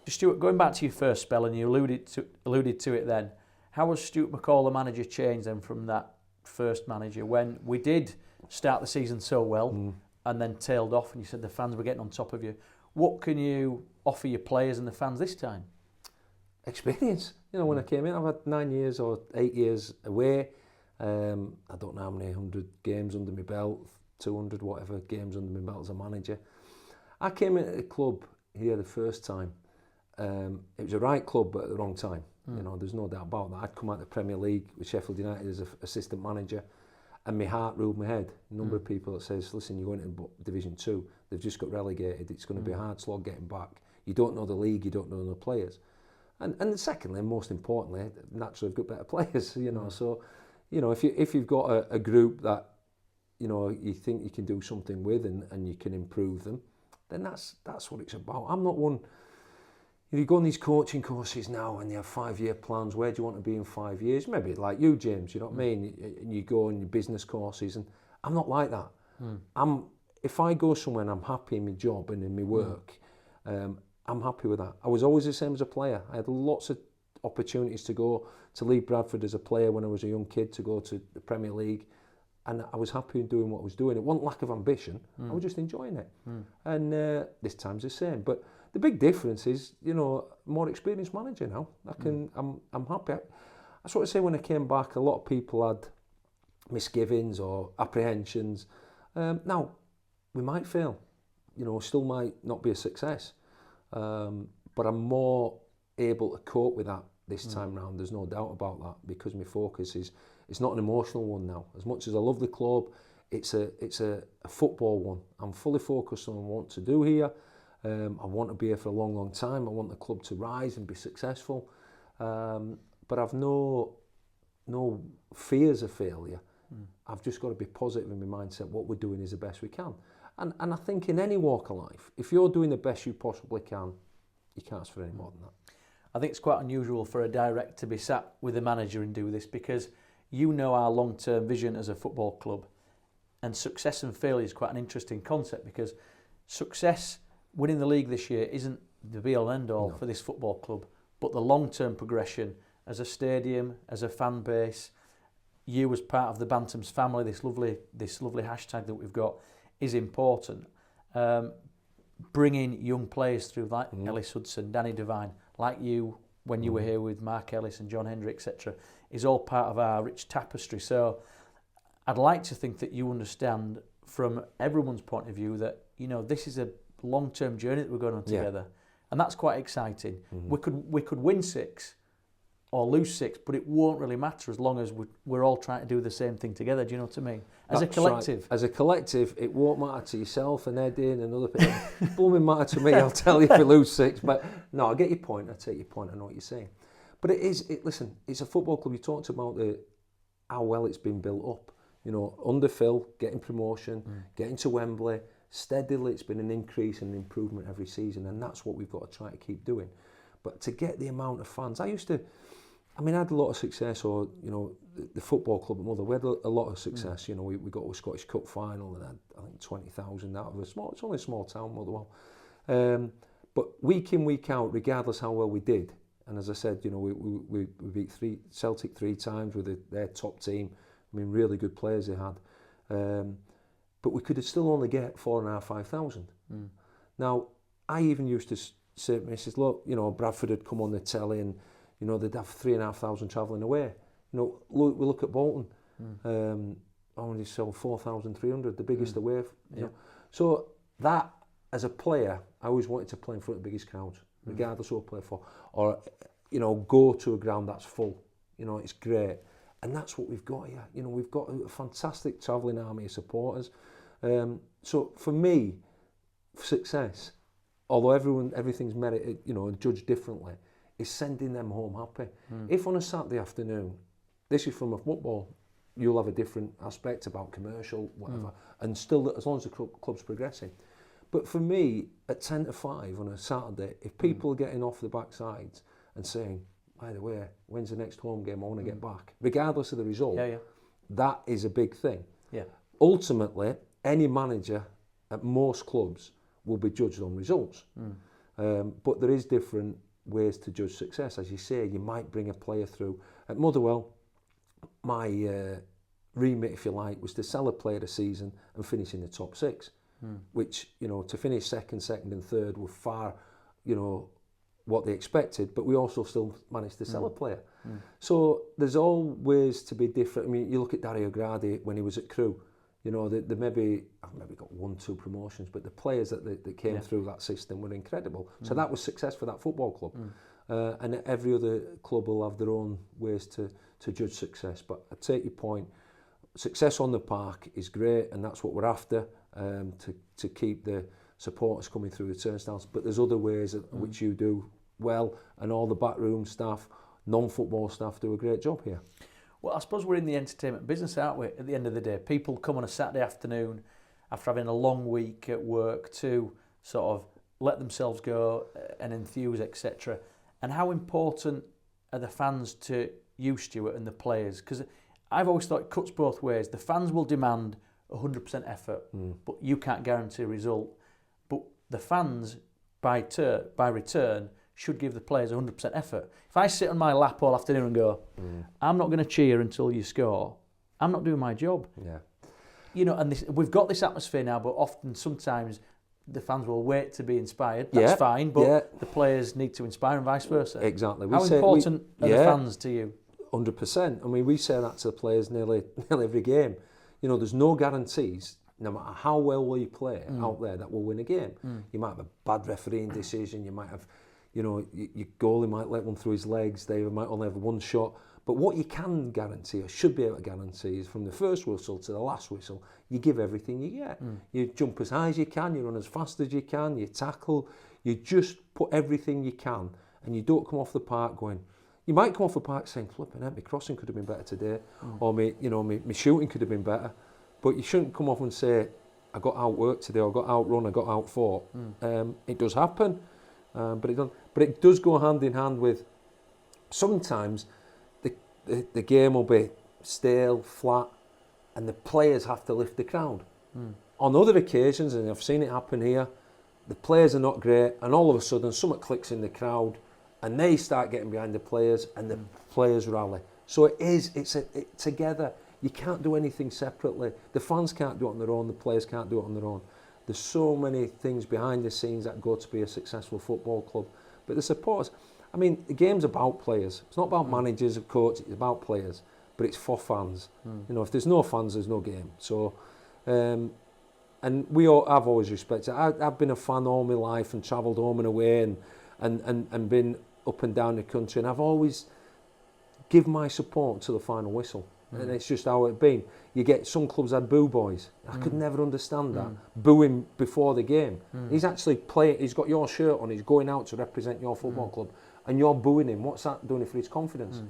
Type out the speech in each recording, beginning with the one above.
Stuart, going back to your first spell, and you alluded to it then, how has Stuart McCall, the manager, changed then from that first manager when we did start the season so well and then tailed off, and you said the fans were getting on top of you? What can you offer your players and the fans this time? Experience. You know, when I came in, I've had 9 years or 8 years away. I don't know how many 100 games under my belt, 200 whatever games under my belt as a manager. I came into the club here the first time. It was the right club but at the wrong time. You know, there's no doubt about that. I'd come out of the Premier League with Sheffield United as an assistant manager, and my heart ruled my head. A number of people that says, listen, you're going into Division 2, they've just got relegated, it's going to be a hard slog getting back. You don't know the league, you don't know the players. And secondly, and most importantly, naturally I've got better players, you know. So, you know, if you've got a group that, you know, you think you can do something with and you can improve them, then that's what it's about. I'm not one. You go on these coaching courses now and you have 5-year plans. Where do you want to be in 5 years? Maybe like you, James, you know what I mean? And you go on your business courses, and I'm not like that. If I go somewhere and I'm happy in my job and in my work, I'm happy with that. I was always the same as a player. I had lots of opportunities to go to leave Bradford as a player when I was a young kid, to go to the Premier League, and I was happy in doing what I was doing. It wasn't lack of ambition. I was just enjoying it. And this time's the same. But the big difference is, you know, more experienced manager now. I'm happy. I sort of say when I came back, a lot of people had misgivings or apprehensions. Now, we might fail. You know, still might not be a success. But I'm more able to cope with that this time round. There's no doubt about that, because my focus is, it's not an emotional one now. As much as I love the club, it's a football one. I'm fully focused on what I want to do here. I want to be here for a long, long time. I want the club to rise and be successful. But I've no fears of failure. I've just got to be positive in my mindset. What we're doing is the best we can. And I think in any walk of life, if you're doing the best you possibly can, you can't ask for any more than that. I think it's quite unusual for a director to be sat with a manager and do this, because you know our long-term vision as a football club, and success and failure is quite an interesting concept, because success, winning the league this year, isn't the be-all and end-all for this football club, but the long-term progression as a stadium, as a fan base, you as part of the Bantams family, this lovely hashtag that we've got, is important. Bringing young players through like Ellis Hudson, Danny Devine, like you when you were here with Mark Ellis and John Hendry, etc., is all part of our rich tapestry. So I'd like to think that you understand from everyone's point of view that, you know, this is a long-term journey that we're going on together, and that's quite exciting. We could win 6 or lose 6, but it won't really matter as long as we're all trying to do the same thing together. Do you know what I mean? As a collective. Right. As a collective, it won't matter to yourself and Eddie and other people. It won't matter to me, I'll tell you if we lose 6. But no, I get your point. I take your point. I know what you're saying. But listen, it's a football club. You talked about how well it's been built up. You know, under Phil, getting promotion, getting to Wembley, steadily it's been an increase and improvement every season, and that's what we've got to try to keep doing. But to get the amount of fans, I had a lot of success, or, you know, the football club at Mother, we had a lot of success. You know, we got to a Scottish Cup final and had, I think, 20,000 out of it's only a small town, Motherwell. But week in, week out, regardless how well we did, and as I said, you know, we beat Celtic 3 times with their top team. I mean, really good players they had. But we could still only get 4,500, 5,000. Now, I even used to say to me, look, you know, Bradford had come on the telly and, you know, they'd have 3,500 travelling away. You know, we look at Bolton. Only sold 4,300, the biggest away. You know. So that, as a player, I always wanted to play in front of the biggest crowds, regardless of who I play for. Or, you know, go to a ground that's full. You know, it's great. And that's what we've got here. You know, we've got a fantastic travelling army of supporters. So for me, success, although everything's merited, you know, and judged differently, is sending them home happy. If on a Saturday afternoon, this is from a football, you'll have a different aspect about commercial, whatever, and still, as long as the club's progressing. But for me, at 10 to 5 on a Saturday, if people are getting off the backsides and saying, by the way, when's the next home game, I want to get back, regardless of the result, that is a big thing. Ultimately, any manager at most clubs will be judged on results. But there is different ways to judge success. As you say, you might bring a player through. At Motherwell, my remit, if you like, was to sell a player a season and finish in the top 6, which, you know, to finish second and third were far, you know, what they expected, but we also still managed to sell a player. So there's all ways to be different. I mean, you look at Dario Gradi when he was at Crewe, you know, they maybe got 1-2 promotions, but the players that came through that system were incredible. So that was success for that football club. And every other club will have their own ways to judge success. But I take your point, success on the park is great, and that's what we're after, to keep the supporters coming through the turnstiles. But there's other ways which you do well, and all the backroom staff, non-football staff do a great job here. Well, I suppose we're in the entertainment business, aren't we, at the end of the day? People come on a Saturday afternoon after having a long week at work to sort of let themselves go and enthuse, etc. And how important are the fans to you, Stuart, and the players? Because I've always thought it cuts both ways. The fans will demand 100% effort, but you can't guarantee a result. But the fans, by return, should give the players 100% effort. If I sit on my lap all afternoon and go, I'm not going to cheer until you score, I'm not doing my job. Yeah. You know, and we've got this atmosphere now, but sometimes the fans will wait to be inspired. That's fine, but the players need to inspire and vice versa. Exactly. How important are the fans to you? 100%. I mean, we say that to the players nearly every game. You know, there's no guarantees, no matter how well we play out there, that we'll win a game. You might have a bad refereeing decision, you might have, you know, your goalie might let one through his legs, they might only have one shot. But what you can guarantee, or should be able to guarantee, is from the first whistle to the last whistle, you give everything you get. You jump as high as you can, you run as fast as you can, you tackle, you just put everything you can, and you don't come off the park going, you might come off the park saying, flipping out, my crossing could have been better today, or my shooting could have been better, but you shouldn't come off and say, I got outworked today, or I got outrun, I got outfought. It does happen, but it does go hand in hand with, sometimes the game will be stale, flat, and the players have to lift the crowd. On other occasions, and I've seen it happen here, the players are not great, and all of a sudden something clicks in the crowd, and they start getting behind the players, and the players rally. So it's together. You can't do anything separately. The fans can't do it on their own, the players can't do it on their own. There's so many things behind the scenes that go to be a successful football club. But the supporters, I mean, the game's about players. It's not about managers or coaches, it's about players. But it's for fans. You know, if there's no fans, there's no game. So, and I've always respected it. I've been a fan all my life and travelled home and away and been up and down the country, and I've always give my support to the final whistle. And it's just how it's been. You get some clubs had boo boys. I could never understand that. Booing before the game. He's actually playing, he's got your shirt on, he's going out to represent your football club, and you're booing him. What's that doing for his confidence?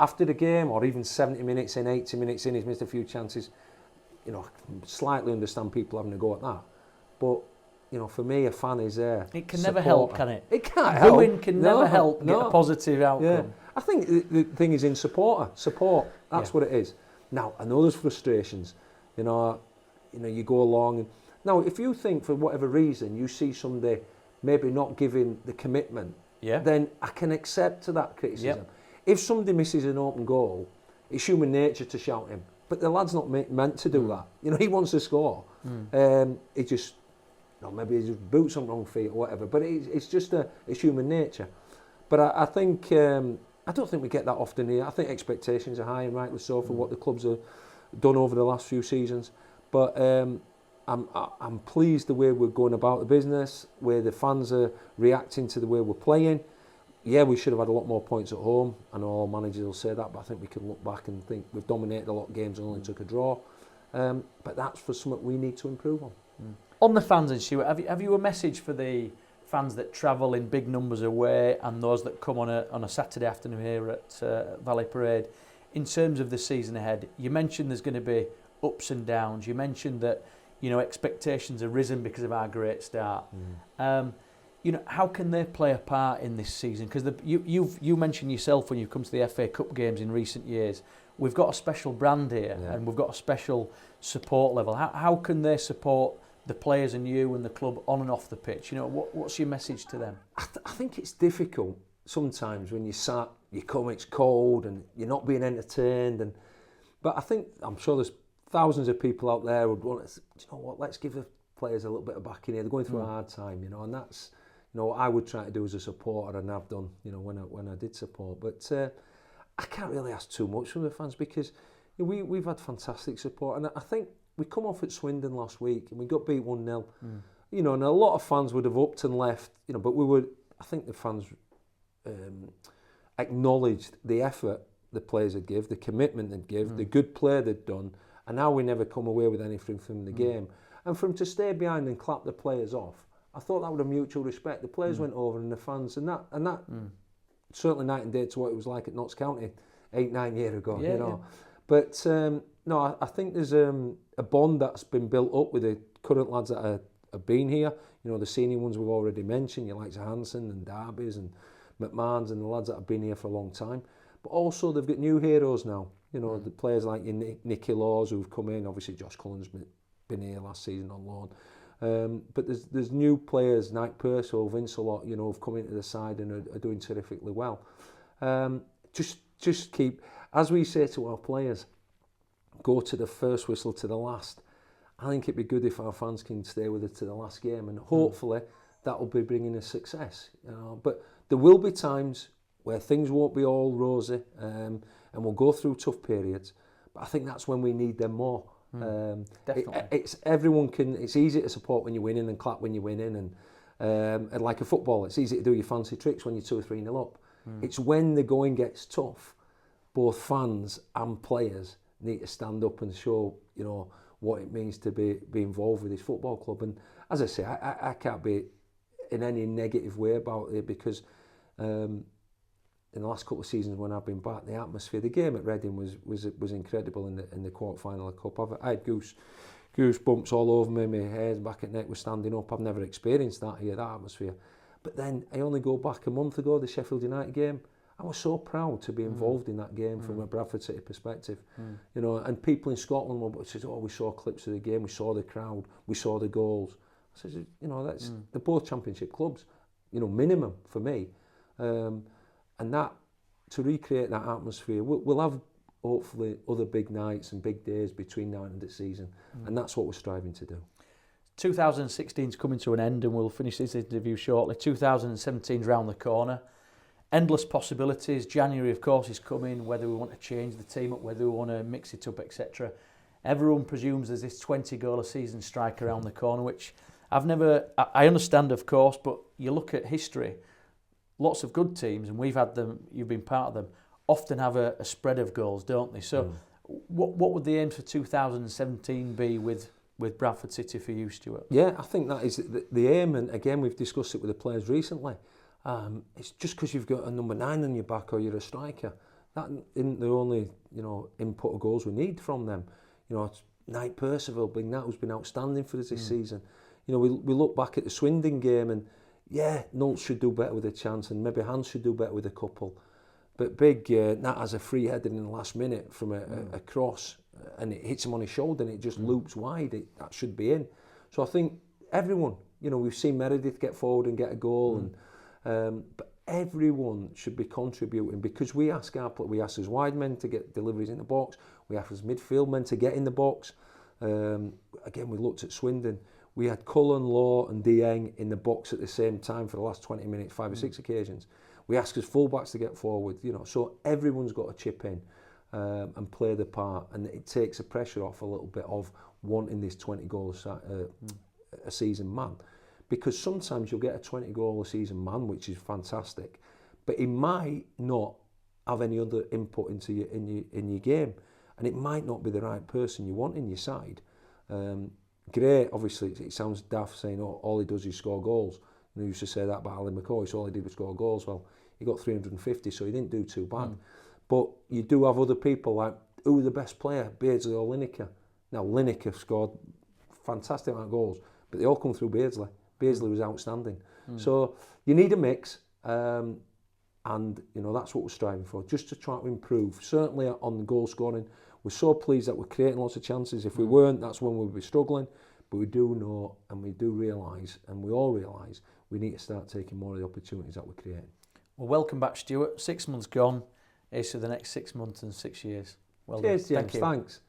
After the game, or even 70 minutes in, 80 minutes in, he's missed a few chances. You know, I slightly understand people having a go at that. But, you know, for me, a fan is there. It can never help, can it? It can't help. Booing can never help get a positive outcome. Yeah. I think the thing is in support. That's what it is. Now, I know there's frustrations. You know, you go along. And now, if you think for whatever reason you see somebody maybe not giving the commitment, then I can accept to that criticism. If somebody misses an open goal, it's human nature to shout him. But the lad's not meant to do that. You know, he wants to score. He just, maybe he just boots on wrong feet or whatever. But it's just it's human nature. But I think I don't think we get that often here. I think expectations are high, and rightly so, for what the clubs have done over the last few seasons. But I'm pleased the way we're going about the business, where the fans are reacting to the way we're playing. Yeah, we should have had a lot more points at home. I know all managers will say that, but I think we can look back and think we've dominated a lot of games and only took a draw. But that's for something we need to improve on. On the fans, and Stuart, have you a message for the fans that travel in big numbers away and those that come on a Saturday afternoon here at Valley Parade, in terms of the season ahead? You mentioned there's going to be ups and downs. You mentioned that, you know, expectations have risen because of our great start. You know, how can they play a part in this season? Because you mentioned yourself when you've come to the FA Cup games in recent years, we've got a special brand here and we've got a special support level. How can they support the players and you and the club on and off the pitch? You know, what's your message to them? I think it's difficult sometimes when you come, it's cold and you're not being entertained. But I'm sure there's thousands of people out there who would want to, you know what, let's give the players a little bit of backing here. They're going through a hard time, you know, and that's, you know, what I would try to do as a supporter, and I've done, you know, when I did support. But I can't really ask too much from the fans, because you know, we've had fantastic support, and I think we come off at Swindon last week and we got beat 1-0. You know, and a lot of fans would have upped and left, you know, but I think the fans acknowledged the effort the players had give, the commitment they'd give, the good play they'd done, and now we never come away with anything from the game. And for them to stay behind and clap the players off, I thought that was a mutual respect. The players went over, and the fans, and that certainly night and day to what it was like at Notts County 8-9 years ago, you know. Yeah. But no, I think there's a bond that's been built up with the current lads that have been here. You know, the senior ones we've already mentioned, you like Hansen and Darby's and McMahon's and the lads that have been here for a long time. But also they've got new heroes now. You know, the players like Nicky Laws who've come in. Obviously Josh Cullen's been here last season on loan. But there's new players, Nike Purcell, Vince a lot, you know, have come into the side and are doing terrifically well. Just keep, as we say to our players, go to the first whistle to the last. I think it'd be good if our fans can stay with it to the last game, and hopefully that will be bringing us success. You know, but there will be times where things won't be all rosy, and we'll go through tough periods. But I think that's when we need them more. Definitely. It's easy to support when you're winning and clap when you're winning, and like a football, it's easy to do your fancy tricks when you're 2 or 3-0 up. It's when the going gets tough, both fans and players need to stand up and show, you know, what it means to be involved with this football club. And as I say, I can't be in any negative way about it, because in the last couple of seasons when I've been back, the atmosphere, the game at Reading was incredible in the quarter final of the cup. I had goosebumps all over me, my hairs back at neck was standing up. I've never experienced that here, that atmosphere. But then I only go back a month ago, the Sheffield United game. I was so proud to be involved in that game from a Bradford City perspective. You know, and people in Scotland will say, oh, we saw clips of the game, we saw the crowd, we saw the goals. I said, you know, they're both championship clubs, you know, minimum for me. And that, to recreate that atmosphere, we'll have hopefully other big nights and big days between now and the end of the season. And that's what we're striving to do. 2016 is coming to an end, and we'll finish this interview shortly. 2017 is round the corner. Endless possibilities. January, of course, is coming, whether we want to change the team up, whether we want to mix it up, etc. Everyone presumes there's this 20-goal-a-season strike around the corner, which I understand, of course, but you look at history, lots of good teams, and we've had them, you've been part of them, often have a spread of goals, don't they? So what would the aim for 2017 be with Bradford City for you, Stuart? Yeah, I think that is the aim, and again, we've discussed it with the players recently. It's just because you've got a number 9 on your back or you're a striker, that isn't the only, you know, input of goals we need from them. You know, Knight Percival, Big Nat, who's been outstanding for us this season. You know, we look back at the Swindon game, and yeah, Nults should do better with a chance, and maybe Hans should do better with a couple. But Big Nat has a free header in the last minute from a cross, and it hits him on his shoulder and it just loops wide. That should be in. So I think everyone, you know, we've seen Meredith get forward and get a goal, and but everyone should be contributing, because we ask as wide men to get deliveries in the box, we ask as midfield men to get in the box. Again, we looked at Swindon, we had Cullen, Law and Dieng in the box at the same time for the last 20 minutes, 5 or 6 occasions. We ask as fullbacks to get forward, you know, so everyone's got to chip in and play the part, and it takes the pressure off a little bit of wanting this 20 goals a season man. Because sometimes you'll get a 20-goal-a-season man, which is fantastic, but he might not have any other input into in your game, and it might not be the right person you want in your side. Great, obviously, it sounds daft saying, oh, all he does is score goals. And I used to say that about Alan McCoy, so all he did was score goals. Well, he got 350, so he didn't do too bad. But you do have other people like, who was the best player, Beardsley or Lineker? Now, Lineker scored fantastic amount of goals, but they all come through Beardsley. Beardsley was outstanding. So you need a mix, and you know, that's what we're striving for, just to try to improve. Certainly on the goal scoring, we're so pleased that we're creating lots of chances. If we weren't, that's when we'd be struggling. But we do know, and we do realise, and we all realise, we need to start taking more of the opportunities that we're creating. Well, welcome back, Stuart. 6 months gone. Here's to the next 6 months and 6 years. Well Cheers, done. James. Thank you. Thanks.